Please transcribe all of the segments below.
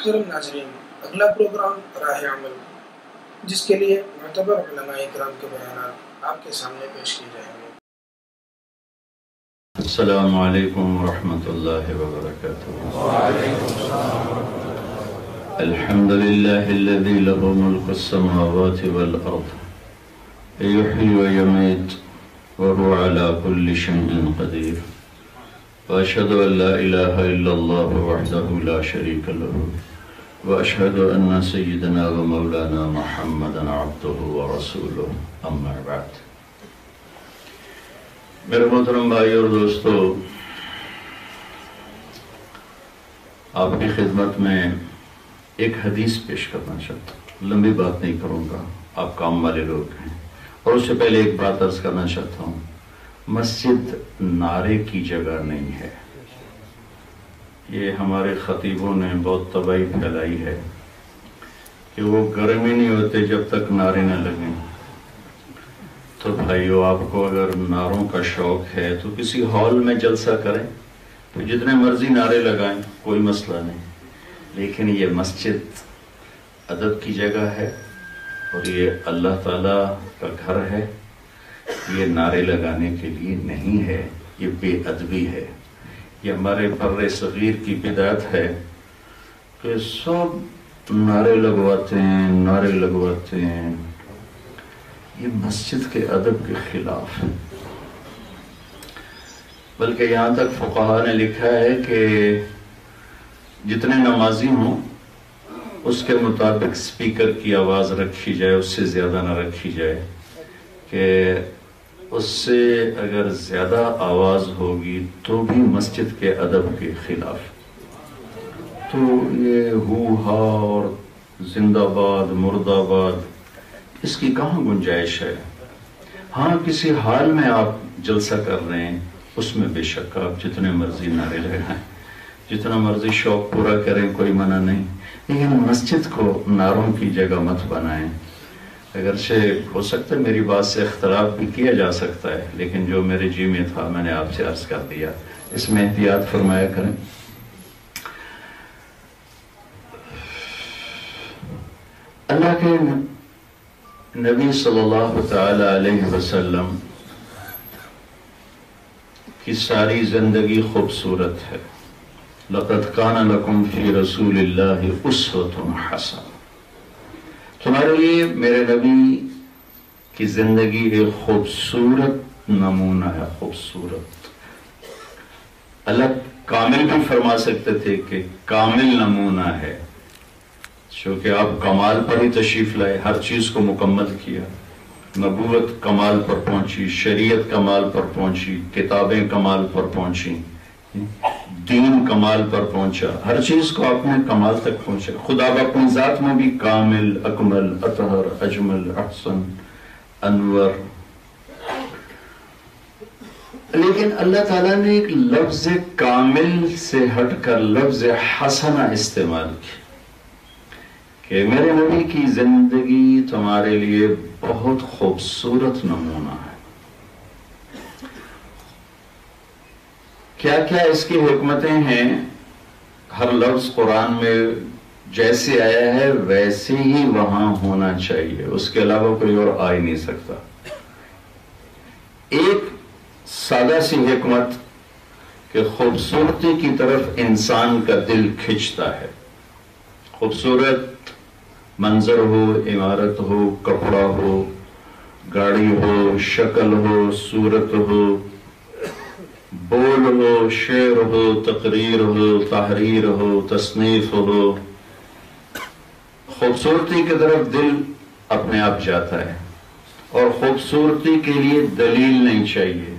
محترم ناظرین، اگلا پروگرام راہ عمل، جس کے لیے معتبر علماء اکرام کے بیانات آپ کے سامنے پیش کیے جائیں گے۔ السلام علیکم ورحمۃ اللہ وبرکاتہ۔ الحمد للہ الذی لہ ملک السماوات والارض یحیی ویمیت وهو علی کل شیء قدیر، واشهد ان لا الہ الا اللہ وحدہ لا شریک لہ، واشهد ان سیدنا و مولانا محمدا عبدہ ورسولہ، اما بعد۔ میرے محترم بھائی اور دوستو، آپ کی خدمت میں ایک حدیث پیش کرنا چاہتا ہوں، لمبی بات نہیں کروں گا، آپ کام والے لوگ ہیں۔ اور اس سے پہلے ایک بات عرض کرنا چاہتا ہوں، مسجد نعرے کی جگہ نہیں ہے۔ یہ ہمارے خطیبوں نے بہت تباہی پھیلائی ہے کہ وہ گرم ہی نہیں ہوتے جب تک نعرے نہ لگیں۔ تو بھائیو، آپ کو اگر نعروں کا شوق ہے تو کسی ہال میں جلسہ کریں، تو جتنے مرضی نعرے لگائیں، کوئی مسئلہ نہیں، لیکن یہ مسجد ادب کی جگہ ہے اور یہ اللہ تعالیٰ کا گھر ہے، یہ نعرے لگانے کے لیے نہیں ہے، یہ بے ادبی ہے۔ یہ ہمارے بر صغیر کی بدعت ہے کہ سب نعرے لگواتے ہیں، یہ مسجد کے ادب کے خلاف ہے۔ بلکہ یہاں تک فقہاء نے لکھا ہے کہ جتنے نمازی ہوں اس کے مطابق سپیکر کی آواز رکھی جائے، اس سے زیادہ نہ رکھی جائے، کہ اس سے اگر زیادہ آواز ہوگی تو بھی مسجد کے ادب کے خلاف۔ تو یہ ہو ہا اور زندہ باد مرد آباد، اس کی کہاں گنجائش ہے؟ ہاں، کسی حال میں آپ جلسہ کر رہے ہیں، اس میں بے شک آپ جتنے مرضی نعرے لگائیں، جتنا مرضی شوق پورا کریں، کوئی منع نہیں، لیکن مسجد کو نعروں کی جگہ مت بنائیں۔ اگرچہ ہو سکتا ہے میری بات سے اختلاف بھی کیا جا سکتا ہے، لیکن جو میرے جی میں تھا میں نے آپ سے عرض کر دیا، اس میں احتیاط فرمایا کریں۔ اللہ کے نبی صلی اللہ تعالی علیہ وسلم کی ساری زندگی خوبصورت ہے۔ لَقَدْ كَانَ لَكُمْ فِي رَسُولِ اللَّهِ أُسْوَةٌ حَسَنَةٌ۔ تمہارے لیے میرے نبی کی زندگی ایک خوبصورت نمونہ ہے، خوبصورت۔ اللہ کامل بھی فرما سکتے تھے کہ کامل نمونہ ہے، چونکہ آپ کمال پر ہی تشریف لائے، ہر چیز کو مکمل کیا، نبوت کمال پر پہنچی، شریعت کمال پر پہنچی، کتابیں کمال پر پہنچی، دین کمال پر پہنچا، ہر چیز کو آپ نے کمال تک پہنچا۔ خدا اپنی ذات میں بھی کامل، اکمل، اطہر، اجمل، احسن، انور۔ لیکن اللہ تعالیٰ نے ایک لفظ کامل سے ہٹ کر لفظ حسنہ استعمال کیا کہ میرے نبی کی زندگی تمہارے لیے بہت خوبصورت نمونہ ہے۔ کیا کیا اس کی حکمتیں ہیں؟ ہر لفظ قرآن میں جیسے آیا ہے ویسے ہی وہاں ہونا چاہیے، اس کے علاوہ کوئی اور آ ہی نہیں سکتا۔ ایک سادہ سی حکمت کہ خوبصورتی کی طرف انسان کا دل کھنچتا ہے۔ خوبصورت منظر ہو، عمارت ہو، کپڑا ہو، گاڑی ہو، شکل ہو، صورت ہو، بول ہو، شعر ہو، تقریر ہو، تحریر ہو، تصنیف ہو، خوبصورتی کی طرف دل اپنے آپ جاتا ہے، اور خوبصورتی کے لیے دلیل نہیں چاہیے،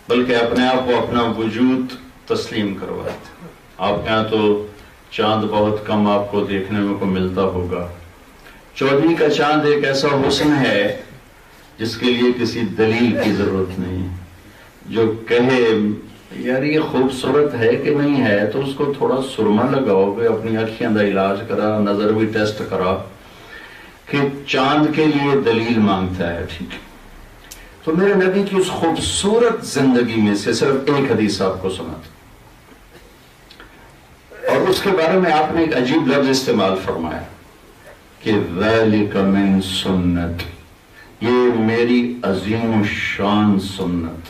بلکہ اپنے آپ کو اپنا وجود تسلیم کرواتے۔ آپ کے یہاں تو چاند بہت کم آپ کو دیکھنے میں کو ملتا ہوگا۔ چودھویں کا چاند ایک ایسا حسن ہے جس کے لیے کسی دلیل کی ضرورت نہیں۔ جو کہے یار یہ خوبصورت ہے کہ نہیں ہے، تو اس کو تھوڑا سرما لگاؤ گے، اپنی آنکھیں دا علاج کرا، نظر بھی ٹیسٹ کرا، کہ چاند کے لیے دلیل مانگتا ہے، ٹھیک ہے۔ تو میرے نبی کی اس خوبصورت زندگی میں سے صرف ایک حدیث آپ کو سناتا۔ اس کے بارے میں آپ نے ایک عجیب لفظ استعمال فرمایا کہ ذالک من سنت، یہ میری عظیم الشان سنت۔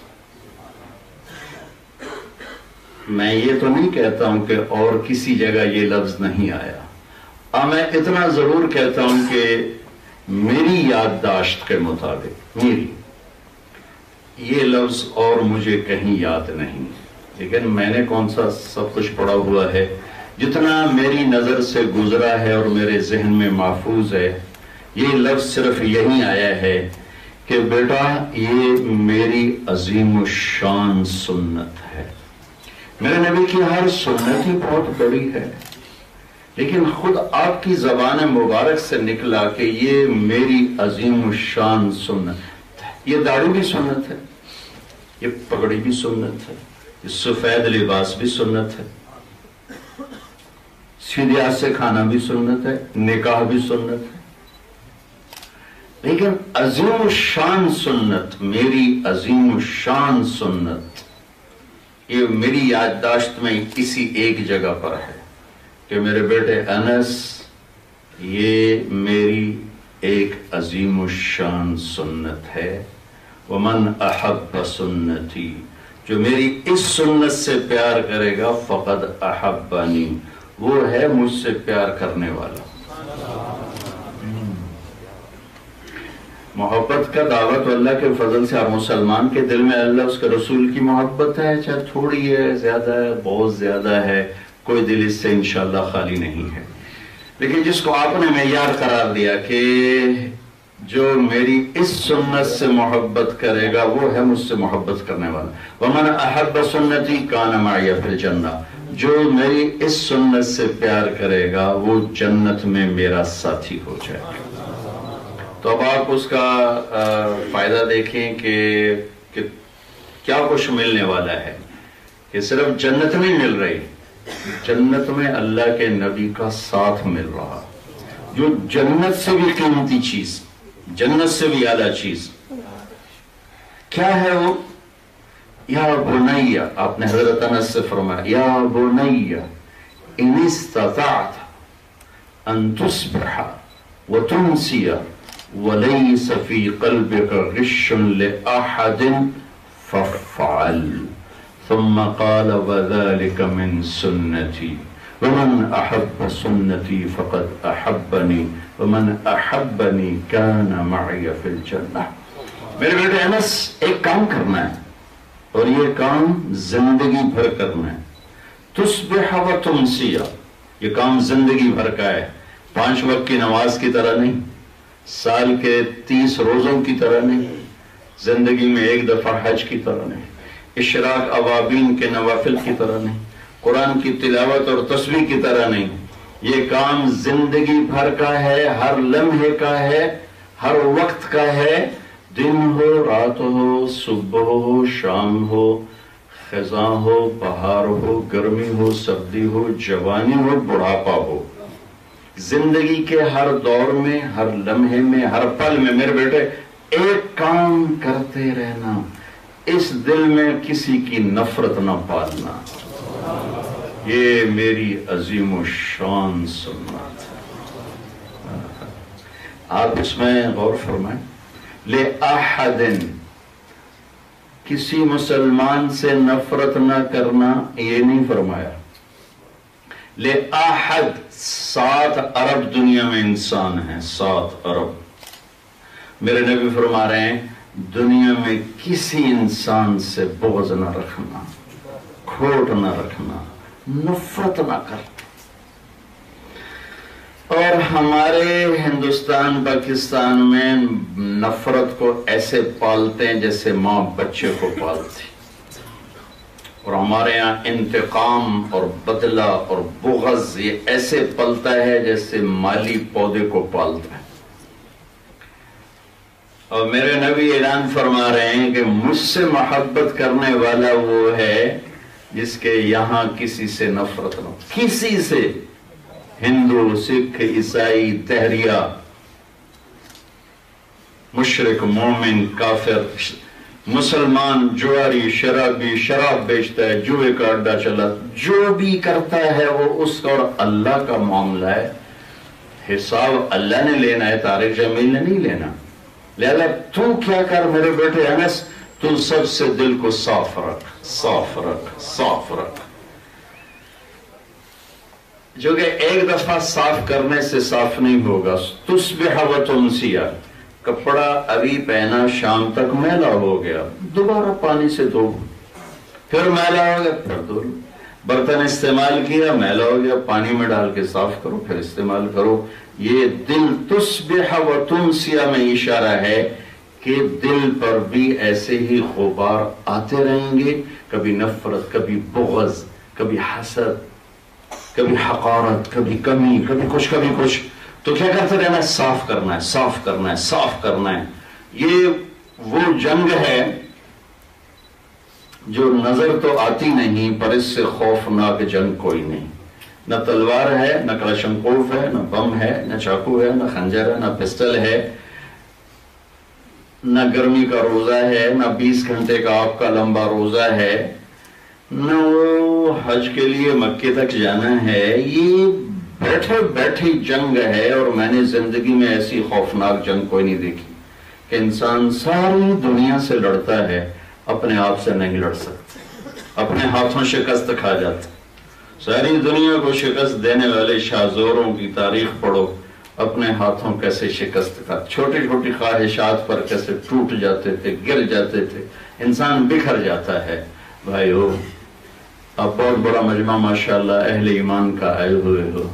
میں یہ تو نہیں کہتا ہوں کہ اور کسی جگہ یہ لفظ نہیں آیا، میں اتنا ضرور کہتا ہوں کہ میری یادداشت کے مطابق میری یہ لفظ اور مجھے کہیں یاد نہیں، لیکن میں نے کون سا سب کچھ پڑھا ہوا ہے، جتنا میری نظر سے گزرا ہے اور میرے ذہن میں محفوظ ہے، یہ لفظ صرف یہی آیا ہے کہ بیٹا یہ میری عظیم الشان سنت ہے۔ میرے نبی کی ہر سنت ہی بہت بڑی ہے، لیکن خود آپ کی زبان مبارک سے نکلا کہ یہ میری عظیم الشان سنت ہے۔ یہ داڑھی بھی سنت ہے، یہ پگڑی بھی سنت ہے، یہ سفید لباس بھی سنت ہے، سیدھے ہاتھ سے کھانا بھی سنت ہے، نکاح بھی سنت ہے، لیکن عظیم الشان سنت، میری عظیم الشان سنت، یہ میری یادداشت میں کسی ایک جگہ پر ہے کہ میرے بیٹے انس یہ میری ایک عظیم الشان سنت ہے۔ ومن احب سنتی، جو میری اس سنت سے پیار کرے گا فقد احبنی، وہ ہے مجھ سے پیار کرنے والا۔ محبت کا دعوت اللہ کے فضل سے ہر مسلمان کے دل میں اللہ اس کے رسول کی محبت ہے، چاہے تھوڑی ہے، زیادہ ہے، بہت زیادہ ہے، کوئی دل اس سے انشاءاللہ خالی نہیں ہے۔ لیکن جس کو آپ نے معیار قرار دیا کہ جو میری اس سنت سے محبت کرے گا وہ ہے مجھ سے محبت کرنے والا۔ ومن احب سنتی کان معی فی الجنہ، جو میری اس سنت سے پیار کرے گا وہ جنت میں میرا ساتھی ہو جائے گا۔ تو اب آپ اس کا فائدہ دیکھیں کہ کیا کچھ ملنے والا ہے، کہ صرف جنت نہیں مل رہی، جنت میں اللہ کے نبی کا ساتھ مل رہا، جو جنت سے بھی قیمتی چیز، جنت سے بھی اعلیٰ چیز کیا ہے وہ؟ یا بنیہ، آپ نے حضرت انس سے فرمایا یا بنیہ ان استطعت ان تصبح وتمسی وليس في قلبك غش لأحد فافعل، ثم قال وذلك من سنتي ومن أحب سنتي فقد أحبني ومن أحبني كان معي في الجنة۔ میرے بیٹے انس، ایک کام کرنا ہے اور یہ کام زندگی بھر کرنا ہے۔ تصبح و تمسی، یہ کام زندگی بھر کا ہے، 5 وقت کی نماز کی طرح نہیں، سال کے 30 روزوں کی طرح نہیں، زندگی میں ایک دفعہ حج کی طرح نہیں، اشراق اوابین کے نوافل کی طرح نہیں، قرآن کی تلاوت اور تسبیح کی طرح نہیں۔ یہ کام زندگی بھر کا ہے، ہر لمحے کا ہے، ہر وقت کا ہے، دن ہو، رات ہو، صبح ہو، شام ہو، خزاں ہو، بہار ہو، گرمی ہو، سردی ہو، جوانی ہو، بڑھاپا ہو، زندگی کے ہر دور میں، ہر لمحے میں، ہر پل میں میرے بیٹے ایک کام کرتے رہنا، اس دل میں کسی کی نفرت نہ پالنا، یہ میری عظیم الشان سنت ہے۔ آپ اس میں غور فرمائیں، لِأَحَدٍ، کسی مسلمان سے نفرت نہ کرنا یہ نہیں فرمایا، لِأَحَدٍ، 7 ارب دنیا میں انسان ہیں، 7 ارب۔ میرے نبی فرما رہے ہیں دنیا میں کسی انسان سے بغض نہ رکھنا، کھوٹ نہ رکھنا، نفرت نہ کرنا۔ اور ہمارے ہندوستان پاکستان میں نفرت کو ایسے پالتے ہیں جیسے ماں بچے کو پالتی، اور ہمارے یہاں انتقام اور بدلہ اور بغض یہ ایسے پلتا ہے جیسے مالی پودے کو پالتا ہے۔ اور میرے نبی اعلان فرما رہے ہیں کہ مجھ سے محبت کرنے والا وہ ہے جس کے یہاں کسی سے نفرت نہ ہو، کسی سے، ہندو، سکھ، عیسائی، دہریہ، مشرک، مومن، کافر، مسلمان جواری شرابی شراب بیچتا ہے، جوئے کا اڈا چلا، جو بھی کرتا ہے وہ اس کا اور اللہ کا معاملہ ہے، حساب اللہ نے لینا ہے، طارق جمیل نے نہیں لینا۔ لہذا تو کیا کر میرے بیٹے انس، تو سب سے دل کو صاف رکھ، صاف رکھ، صاف رکھ، جو کہ ایک دفعہ صاف کرنے سے صاف نہیں ہوگا۔ تصبح و تمسیہ، کپڑا ابھی پہنا شام تک میلا ہو گیا، دوبارہ پانی سے دھو، پھر میلا ہو گیا پھر دھو، برتن استعمال کیا میلا ہو گیا، پانی میں ڈال کے صاف کرو پھر استعمال کرو۔ یہ دل تصبح و تمسیہ میں اشارہ ہے کہ دل پر بھی ایسے ہی غبار آتے رہیں گے، کبھی نفرت، کبھی بغض، کبھی حسد، کبھی حقارت، کبھی کمی، کبھی کچھ۔ تو کیا کرتے رہنا ہے؟ صاف کرنا ہے، صاف کرنا ہے، صاف کرنا ہے۔ یہ وہ جنگ ہے جو نظر تو آتی نہیں، پر اس سے خوفناک جنگ کوئی نہیں۔ نہ تلوار ہے، نہ کلاشنکوف ہے، نہ بم ہے، نہ چاقو ہے، نہ خنجر ہے، نہ پسٹل ہے، نہ گرمی کا روزہ ہے، نہ 20 گھنٹے کا آپ کا لمبا روزہ ہے، نہ وہ حج کے لیے مکے تک جانا ہے۔ یہ بیٹھے بیٹھی جنگ ہے، اور میں نے زندگی میں ایسی خوفناک جنگ کوئی نہیں دیکھی کہ انسان ساری دنیا سے لڑتا ہے، اپنے آپ سے نہیں لڑ سکتا، اپنے ہاتھوں شکست کھا جاتا۔ ساری دنیا کو شکست دینے والے شاہزوروں کی تاریخ پڑھو، اپنے ہاتھوں کیسے شکست کھا، چھوٹی چھوٹی خواہشات پر کیسے ٹوٹ جاتے تھے، گر جاتے تھے، انسان بکھر جاتا ہے۔ بھائیو، آپ بہت بڑا مجمع ماشاءاللہ اہل ایمان کا آئے ہوئے ہو،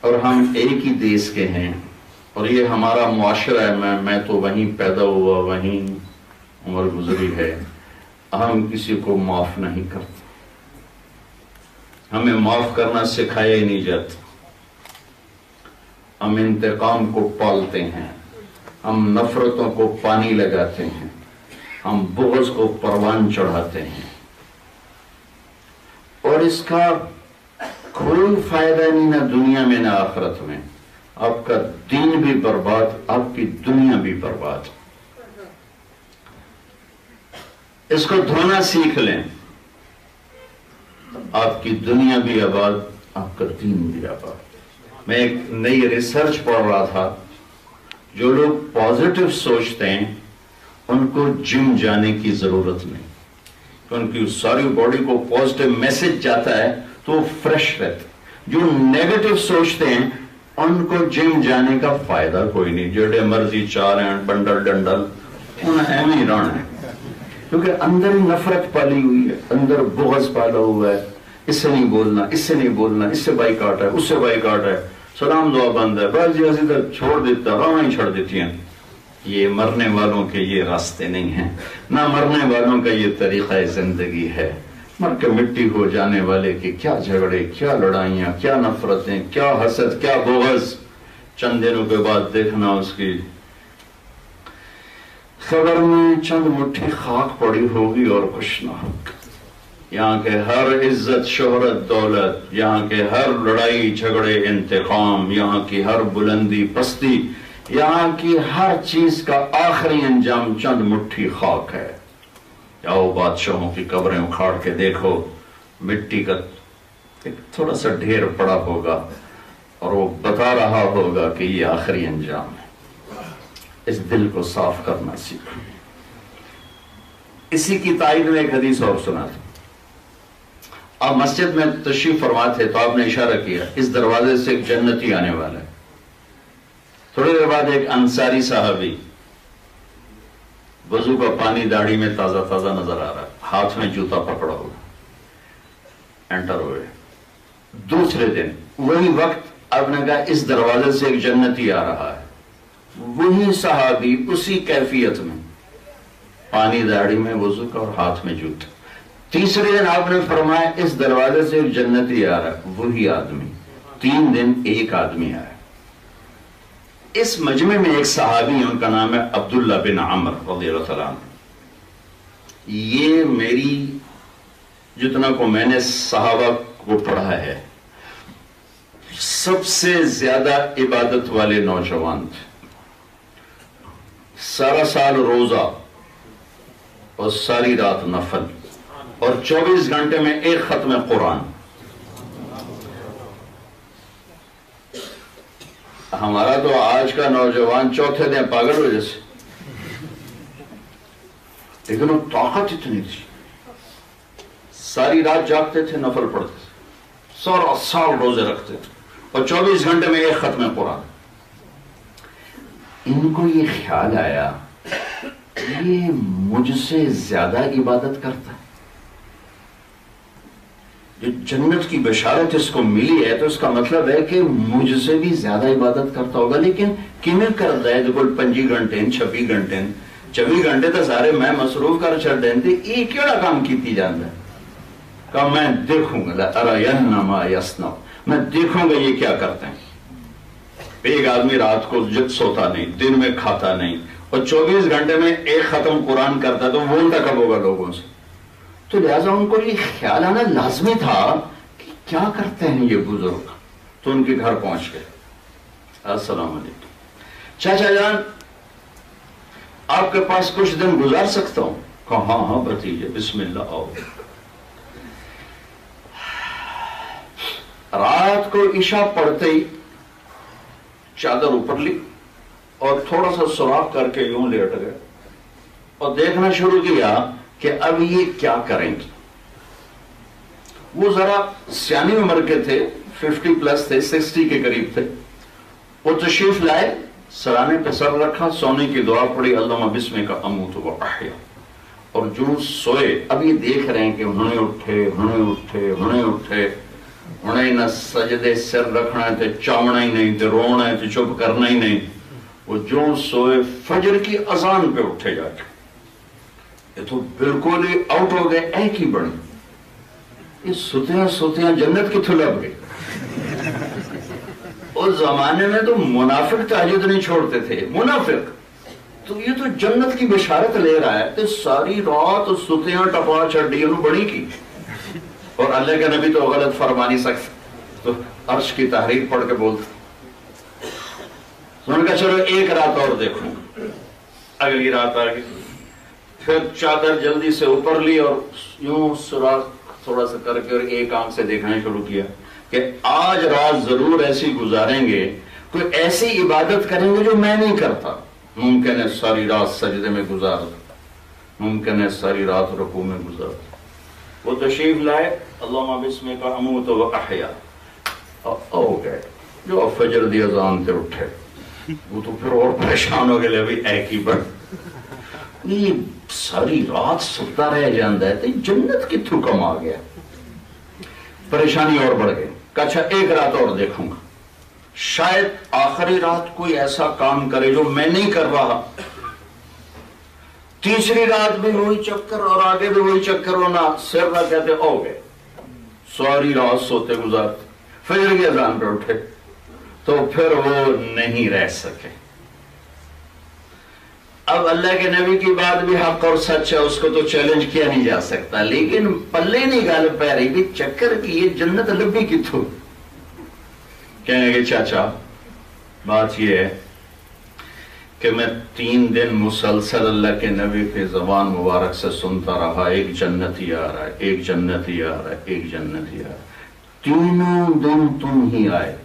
اور ہم ایک ہی دیش کے ہیں، اور یہ ہمارا معاشرہ ہے، میں تو وہیں پیدا ہوا، وہیں عمر گزری ہے۔ ہم کسی کو معاف نہیں کرتے، ہمیں معاف کرنا سکھایا ہی نہیں جاتا۔ ہم انتقام کو پالتے ہیں، ہم نفرتوں کو پانی لگاتے ہیں، ہم بغض کو پروان چڑھاتے ہیں، اور اس کا کوئی فائدہ نہیں، نہ دنیا میں نہ آخرت میں۔ آپ کا دین بھی برباد، آپ کی دنیا بھی برباد۔ اس کو دھونا سیکھ لیں، آپ کی دنیا بھی آباد، آپ کا دین بھی آباد۔ میں ایک نئی ریسرچ پڑھ رہا تھا، جو لوگ پازیٹو سوچتے ہیں ان کو جم جانے کی ضرورت نہیں، ان کی ساری باڈی کو پازیٹو میسج جاتا ہے تو وہ فریش رہتے۔ جو نیگیٹو سوچتے ہیں ان کو جم جانے کا فائدہ کوئی نہیں، جڑے مرضی چار ہیں بنڈل ڈنڈل، انہیں ایم ہی رہنا ہے، کیونکہ اندر ہی نفرت پالی ہوئی ہے، اندر بغض پالا ہوا ہے۔ اس سے نہیں بولنا، اس سے نہیں بولنا، اس سے بائیکاٹ ہے، اس سے بائیکاٹ ہے، سلام دعا بند ہے، بعض ایسی تو چھوڑ دیتا، راہیں چھوڑ دیتی ہیں۔ یہ مرنے والوں کے یہ راستے نہیں ہیں، نہ مرنے والوں کا یہ طریقہ زندگی ہے۔ مر کے مٹی ہو جانے والے کے کیا جھگڑے، کیا لڑائیاں، کیا نفرتیں، کیا حسد، کیا بغض۔ چند دنوں کے بعد دیکھنا اس کی قبر میں چند مٹھی خاک پڑی ہوگی اور کچھ نہ ہوگا۔ یہاں کے ہر عزت، شہرت، دولت، یہاں کے ہر لڑائی جھگڑے، انتقام، یہاں کی ہر بلندی پستی، یہاں کی ہر چیز کا آخری انجام چند مٹھی خاک ہے۔ جاؤ بادشاہوں کی قبریں اکھاڑ کے دیکھو، مٹی کا ایک تھوڑا سا ڈھیر پڑا ہوگا، اور وہ بتا رہا ہوگا کہ یہ آخری انجام ہے۔ اس دل کو صاف کرنا سیکھو۔ اسی کی تائید میں ایک حدیث اور سنا تھا۔ آپ مسجد میں تشریف فرما تھے تو آپ نے اشارہ کیا، اس دروازے سے ایک جنتی آنے والا ہے۔ تھوڑی دیر بعد ایک انصاری صحابی، وضو کا پانی داڑھی میں تازہ تازہ نظر آ رہا ہے، ہاتھ میں جوتا پکڑا ہوا، انٹر ہوئے۔ دوسرے دن وہی وقت آپ نے کہا اس دروازے سے ایک جنتی آ رہا ہے، وہی صحابی اسی کیفیت میں، پانی داڑھی میں وضو کا اور ہاتھ میں جوتا۔ تیسرے دن آپ نے فرمایا اس دروازے سے ایک جنتی آ رہا ہے، وہی آدمی۔ 3 دن ایک آدمی آیا۔ اس مجمع میں ایک صحابی ہیں، ان کا نام ہے عبداللہ بن عمر رضی اللہ تعالیٰ عنہ۔ یہ میری جتنا کو میں نے صحابہ کو پڑھا ہے، سب سے زیادہ عبادت والے نوجوان تھے، سارا سال روزہ اور ساری رات نفل اور 24 گھنٹے میں ایک ختم قرآن. ہمارا تو آج کا نوجوان چوتھے دن پاگل ہو جیسے، لیکن وہ طاقت اتنی تھی، ساری رات جاگتے تھے، نفل پڑھتے تھے، سارا سال روزے رکھتے تھے اور 24 گھنٹے میں ایک ختم قرآن. ان کو یہ خیال آیا یہ مجھ سے زیادہ عبادت کرتا ہے، جو جنت کی بشارت اس کو ملی ہے تو اس کا مطلب ہے کہ مجھ سے بھی زیادہ عبادت کرتا ہوگا. لیکن کیوں کرتا ہے؟ کوئی 25 گھنٹے 26 گھنٹے 24 گھنٹے تو سارے میں مصروف کر چڑھ دیں تھے، یہ کیڑا کام کیتی جاندہ ہے؟ کہا میں دیکھوں گا، لَأَرَيَنَّ مَا يَصْنَعُ، میں دیکھوں گا یہ کیا کرتے ہیں. ایک آدمی رات کو جت سوتا نہیں، دن میں کھاتا نہیں اور 24 گھنٹے میں ایک ختم قرآن کرتا تو بولتا کب ہوگا لوگوں سے؟ تو لہٰذا ان کو یہ خیال آنا لازمی تھا کہ کیا کرتے ہیں یہ بزرگ. تو ان کے گھر پہنچ گئے. السلام علیکم چاچا جان، آپ کے پاس کچھ دن گزار سکتا ہوں؟ کہا ہاں ہاں بھتیجے بسم اللہ آؤ. رات کو عشاء پڑھتے ہی چادر اوپر لی اور تھوڑا سا سوراخ کر کے یوں لیٹ گئے اور دیکھنا شروع کیا کہ اب یہ کیا کریں گے. وہ ذرا سیانی عمر کے تھے، 50 پلس تھے، 60 کے قریب تھے. وہ تشریف لائے، سرانے پہ سر رکھا، سونے کی دعا پڑی، اللہم بسمک اموت و احیا، اور جو سوئے. اب یہ دیکھ رہے ہیں کہ انہوں نے اٹھے، انہیں نہ سجدے سر رکھنا ہے تو چاونا ہی نہیں، تو رونا ہے تو چپ کرنا ہی نہیں. وہ جو سوئے فجر کی اذان پہ اٹھے جا کے. یہ تو بالکل ہی آؤٹ ہو گئے، ایک ہی بڑی. یہ سوتیاں جنت کی تھلب گئی. اس زمانے میں تو منافق تہجد نہیں چھوڑتے تھے، منافق. تو یہ تو جنت کی بشارت لے رہا ہے تو ساری رات سوتیاں ٹپا چھڑی انہوں بڑی کی. اور اللہ کے نبی تو غلط فرما نہیں سکتے، تو عرش کی تحریر پڑھ کے بولتے. انہوں نے کہا چلو ایک رات اور دیکھوں. اگلی رات آ گئی، پھر چادر جلدی سے اوپر لی اور یوں سوراخ تھوڑا سا کر کے اور ایک آنکھ سے دیکھنا شروع کیا کہ آج رات ضرور ایسی گزاریں گے، کوئی ایسی عبادت کریں گے جو میں نہیں کرتا. ممکن ہے ساری رات سجدے میں گزار دو، ممکن ہے ساری رات رکوع میں گزار دو. وہ تشریف لائے، اللہم بسمک اموت و احیا، ہو گئے. جو فجر دی اذان تے اٹھے وہ تو پھر اور پریشان ہو گئے، ابھی ایک ہی بڑھ یہ ساری رات ستا رہ جاندہ ہے تو جنت کتھوں کم آ گیا. پریشانی اور بڑھ گئی. کہا ایک رات اور دیکھوں گا، شاید آخری رات کوئی ایسا کام کرے جو میں نہیں کر رہا. تیسری رات بھی وہی چکر اور آگے بھی وہی چکر ہونا، سر نہ کہتے ہو گئے. ساری رات سوتے گزارتے، فجر کی اذان پہ اٹھے تو پھر وہ نہیں رہ سکے. اب اللہ کے نبی کی بات بھی حق اور سچ ہے، اس کو تو چیلنج کیا نہیں جا سکتا، لیکن پلے نہیں گال پہ رہی بھی چکر کی یہ جنت لبی کتھوں. کہنے کہ چاچا بات یہ ہے کہ میں 3 دن مسلسل اللہ کے نبی کی زبان مبارک سے سنتا رہا، ایک جنتی آ رہا ہے، ایک جنتی آ رہا ہے، ایک جنتی آ رہا ہے. تینوں دن تم ہی آئے.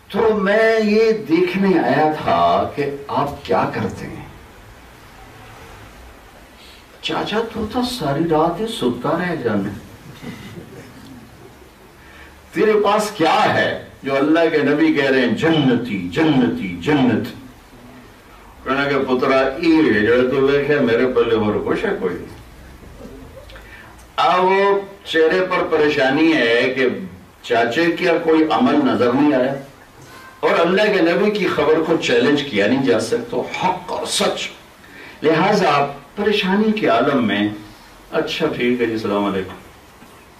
تو میں یہ دیکھنے آیا تھا کہ آپ کیا کرتے ہیں. چاچا تو ساری رات ہی سوتا رہ جانا، تیرے پاس کیا ہے جو اللہ کے نبی کہہ رہے ہیں جنتی جنتی جنت. کہنا کہ پترا یہ جڑے تو دیکھے میرے پلے اور خوش ہے کوئی. اب وہ چہرے پر پریشانی ہے کہ چاچے کیا کوئی عمل نظر نہیں آیا اور اللہ کے نبی کی خبر کو چیلنج کیا نہیں جا سکتا، حق اور سچ. لہٰذا پریشانی کے عالم میں اچھا ٹھیک ہے جی السلام علیکم.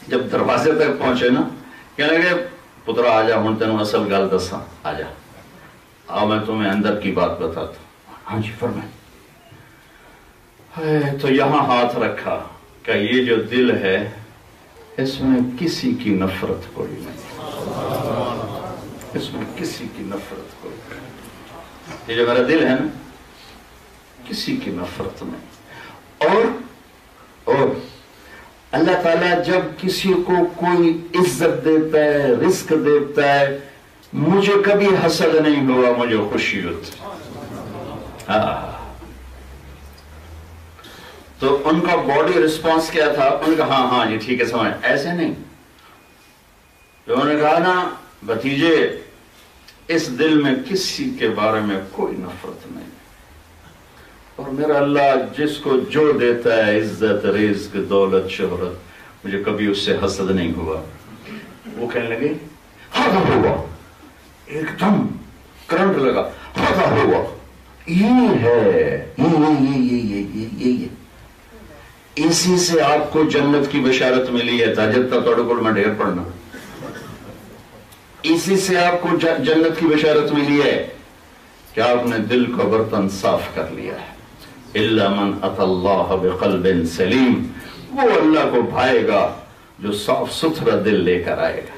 جب دروازے تک پہنچے نا، کہنے کہ پترا آجا ہوں تینوں اصل گل دساں، آجا آؤ میں تمہیں اندر کی بات بتاتا ہوں. ہاں جی فرمائیں. تو یہاں ہاتھ رکھا کہ یہ جو دل ہے اس میں کسی کی نفرت کوئی نہیں، اس میں کسی کی نفرت کوئی نہیں. یہ جو میرا دل ہے نا کسی کی نفرت نہیں. اور اللہ تعالیٰ جب کسی کو کوئی عزت دیتا ہے، رزق دیتا ہے، مجھے کبھی حسد نہیں ہوا، مجھے خوشی ہوتی. تو ان کا باڈی رسپانس کیا تھا؟ ان کا ہاں جی ٹھیک ہے سمجھ. ایسے نہیں، انہوں نے کہا نا بھتیجے اس دل میں کسی کے بارے میں کوئی نفرت نہیں، اور میرا اللہ جس کو جو دیتا ہے عزت، رزق، دولت، شہرت، مجھے کبھی اس سے حسد نہیں ہوا. وہ کہنے لگے ہاں ہوا، ایک دم کرنٹ لگا، ہاں ہوا، یہ ہے یہ اسی سے آپ کو جنت کی بشارت ملی ہے. تاجد کا توڑ کو میں ڈھیر پڑھنا، اسی سے آپ کو جنت کی بشارت ملی ہے کہ آپ نے دل کا برتن صاف کر لیا ہے. الا من اتى الله بقلب سلیم، وہ اللہ کو بھائے گا جو صاف ستھرا دل لے کر آئے گا.